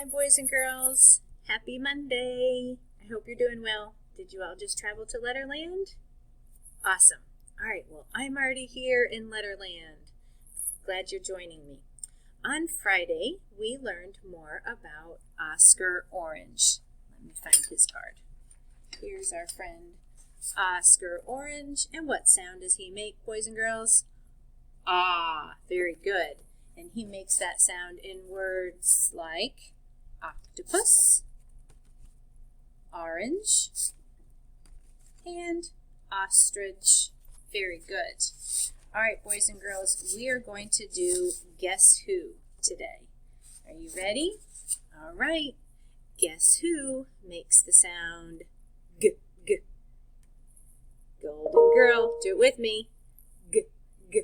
Hi, boys and girls. Happy Monday. I hope you're doing well. Did you all just travel to Letterland? Awesome. All right, well, I'm already here in Letterland. Glad you're joining me. On Friday, we learned more about Oscar Orange. Let me find his card. Here's our friend Oscar Orange. And what sound does he make, boys and girls? Ah, very good. And he makes that sound in words like octopus, orange, and ostrich. Very good. All right, boys and girls, we are going to do Guess Who today. Are you ready? All right. Guess who makes the sound G, G? Golden girl, do it with me. G, G.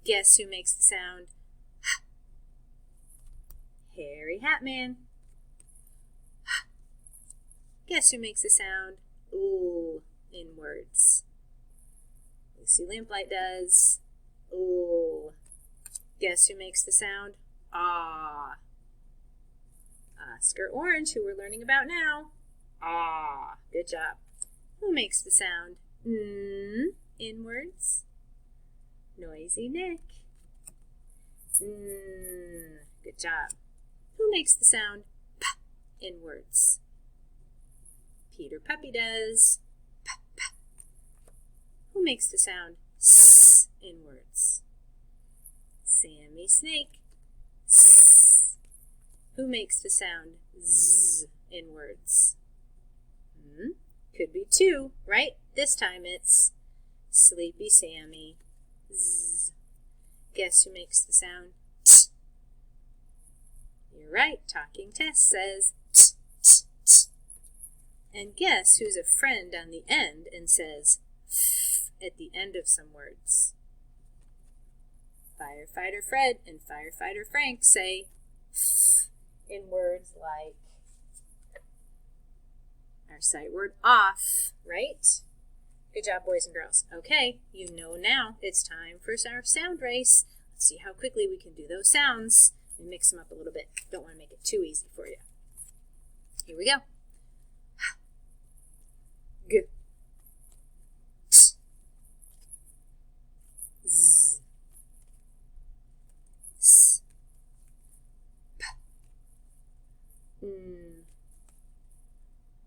Guess who makes the sound H? Hairy Hatman. H. Guess who makes the sound ooh in words? Lucy Lamplight does. Ooh. Guess who makes the sound ah? Oscar Orange, who we're learning about now. Ah. Good job. Who makes the sound in words? Noisy Nick. Good job. Who makes the sound p in words? Peter Puppy does. P, p. Who makes the sound s in words? Sammy Snake. S. Who makes the sound z in words? Could be two, right? This time it's Sleepy Sammy. Z. Guess who makes the sound t? You're right. Talking Tess says t, t, t. And guess who's a friend on the end and says f at the end of some words? Firefighter Fred and Firefighter Frank say f in words like our sight word off, right? Good job, boys and girls. Okay, you know now it's time for our sound race. Let's see how quickly we can do those sounds and mix them up a little bit. Don't want to make it too easy for you. Here we go. G. T. Z. S. P. N.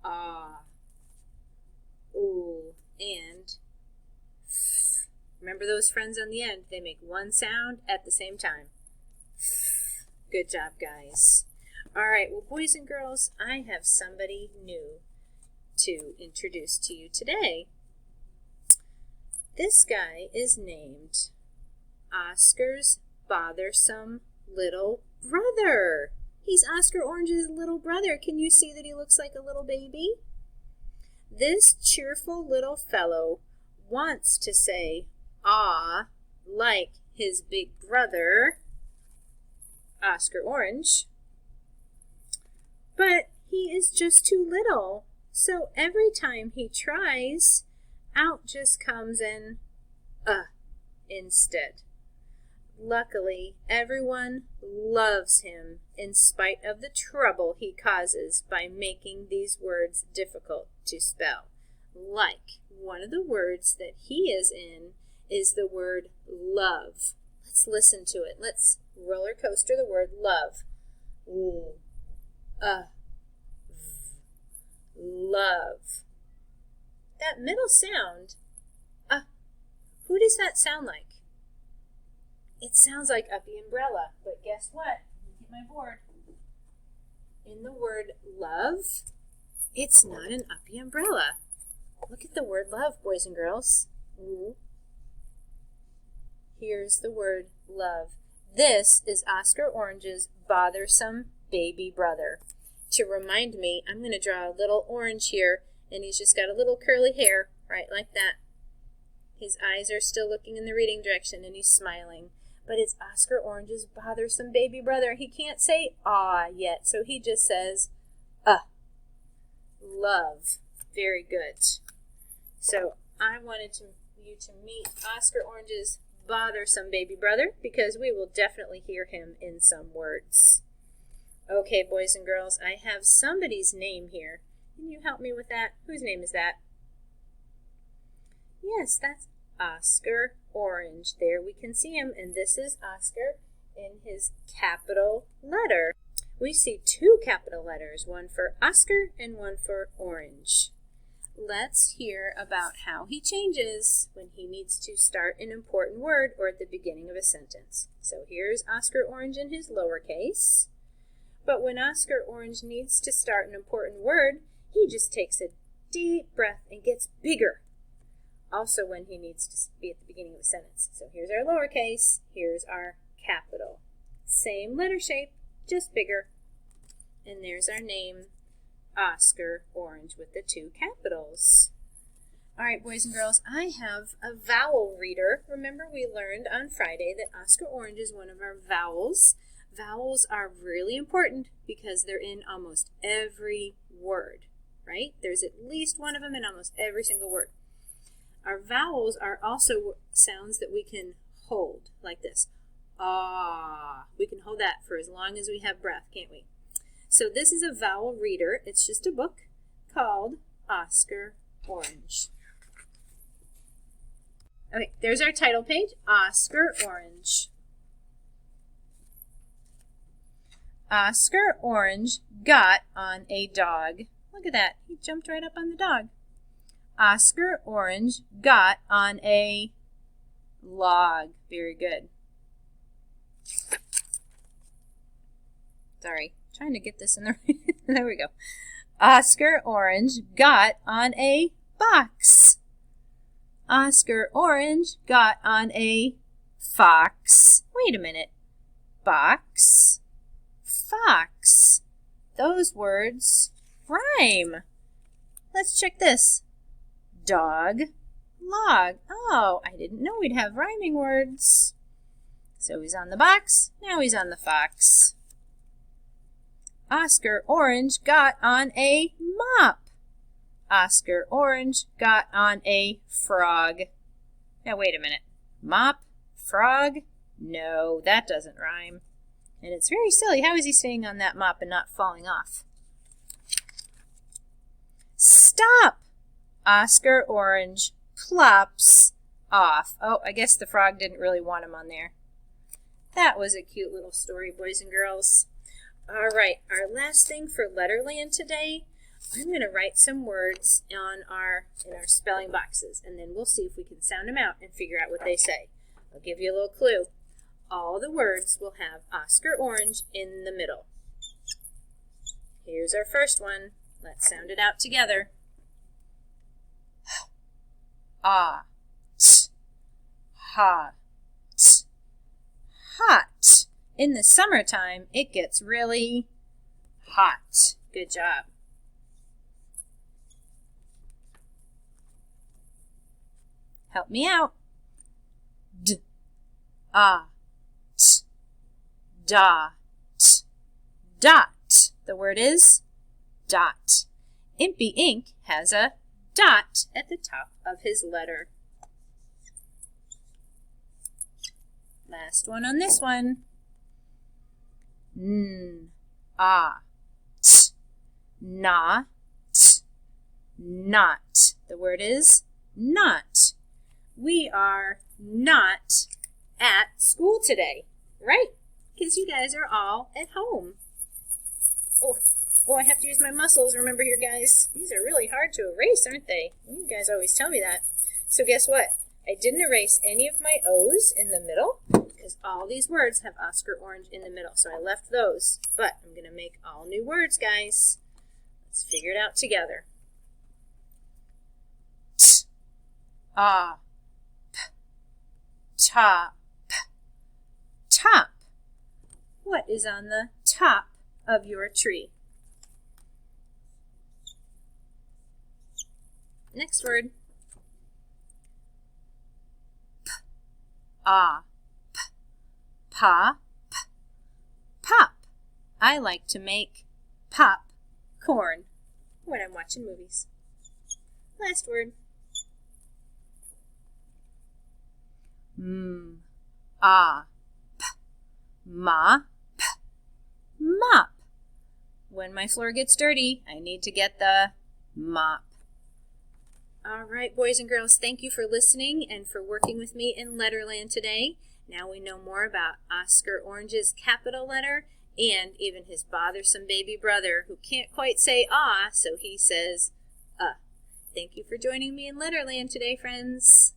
Ah. Ooh. And f. Remember those friends on the end? They make one sound at the same time. F. Good job, guys. All right, well, boys and girls, I have somebody new to introduce to you today. This guy is named Oscar's bothersome little brother. He's Oscar Orange's little brother. Can you see that he looks like a little baby? This cheerful little fellow wants to say ah like his big brother, Oscar Orange, but he is just too little. So every time he tries, out just comes an instead. Luckily, everyone loves him in spite of the trouble he causes by making these words difficult to spell. Like, one of the words that he is in is the word love. Let's listen to it. Let's roller coaster the word love. Love. That middle sound, who does that sound like? It sounds like Uppy Umbrella, but guess what? Let me get my board. In the word love, it's not an Uppy Umbrella. Look at the word love, boys and girls. Here's the word love. This is Oscar Orange's bothersome baby brother. To remind me, I'm going to draw a little orange here, and he's just got a little curly hair, right like that. His eyes are still looking in the reading direction, and he's smiling. But it's Oscar Orange's bothersome baby brother. He can't say ah yet, so he just says love. Very good. So I wanted you to meet Oscar Orange's bothersome baby brother because we will definitely hear him in some words. Okay, boys and girls, I have somebody's name here. Can you help me with that? Whose name is that? Yes, that's Oscar Orange. There we can see him, and this is Oscar in his capital letter. We see two capital letters, one for Oscar and one for Orange. Let's hear about how he changes when he needs to start an important word or at the beginning of a sentence. So here's Oscar Orange in his lowercase. But when Oscar Orange needs to start an important word, he just takes a deep breath and gets bigger. Also when he needs to be at the beginning of a sentence. So here's our lowercase, here's our capital. Same letter shape, just bigger. And there's our name, Oscar Orange with the two capitals. All right, boys and girls, I have a vowel reader. Remember we learned on Friday that Oscar Orange is one of our vowels. Vowels are really important because they're in almost every word, right? There's at least one of them in almost every single word. Our vowels are also sounds that we can hold, like this. Ah. We can hold that for as long as we have breath, can't we? So this is a vowel reader. It's just a book called Oscar Orange. Okay, there's our title page, Oscar Orange. Oscar Orange got on a dog. Look at that. He jumped right up on the dog. Oscar Orange got on a log. Very good. Sorry, trying to get this in the there we go. Oscar Orange got on a box. Oscar Orange got on a fox. Wait a minute. Box, fox. Those words rhyme. Let's check this. Dog, log. Oh, I didn't know we'd have rhyming words. So he's on the box, now he's on the fox. Oscar Orange got on a mop. Oscar Orange got on a frog. Now wait a minute. Mop, frog? No, that doesn't rhyme. And it's very silly. How is he staying on that mop and not falling off? Stop! Oscar Orange plops off. Oh, I guess the frog didn't really want him on there. That was a cute little story, boys and girls. All right, our last thing for Letterland today, I'm going to write some words in our spelling boxes, and then we'll see if we can sound them out and figure out what they say. I'll give you a little clue. All the words will have Oscar Orange in the middle. Here's our first one. Let's sound it out together. Ah, t, ha, t, hot. In the summertime, it gets really hot. Good job. Help me out. D, ah, t, da, t, dot. The word is dot. Impy Ink has a dot at the top of his letter. Last one on this one. N, ah, t, na, t, not. The word is not. We are not at school today, right? Because you guys are all at home. Oh, I have to use my muscles. Remember here, guys, these are really hard to erase, aren't they? You guys always tell me that. So guess what? I didn't erase any of my O's in the middle because all these words have Oscar Orange in the middle. So I left those, but I'm going to make all new words, guys. Let's figure it out together. T, ah, p, top, top. What is on the top of your tree? Next word. P, ah, p, pa, p, pop. I like to make popcorn when I'm watching movies. Last word. M, ah, p, ma, p, mop. when my floor gets dirty, I need to get the mop. All right, boys and girls, thank you for listening and for working with me in Letterland today. Now we know more about Oscar Orange's capital letter and even his bothersome baby brother who can't quite say ah, so he says Thank you for joining me in Letterland today, friends.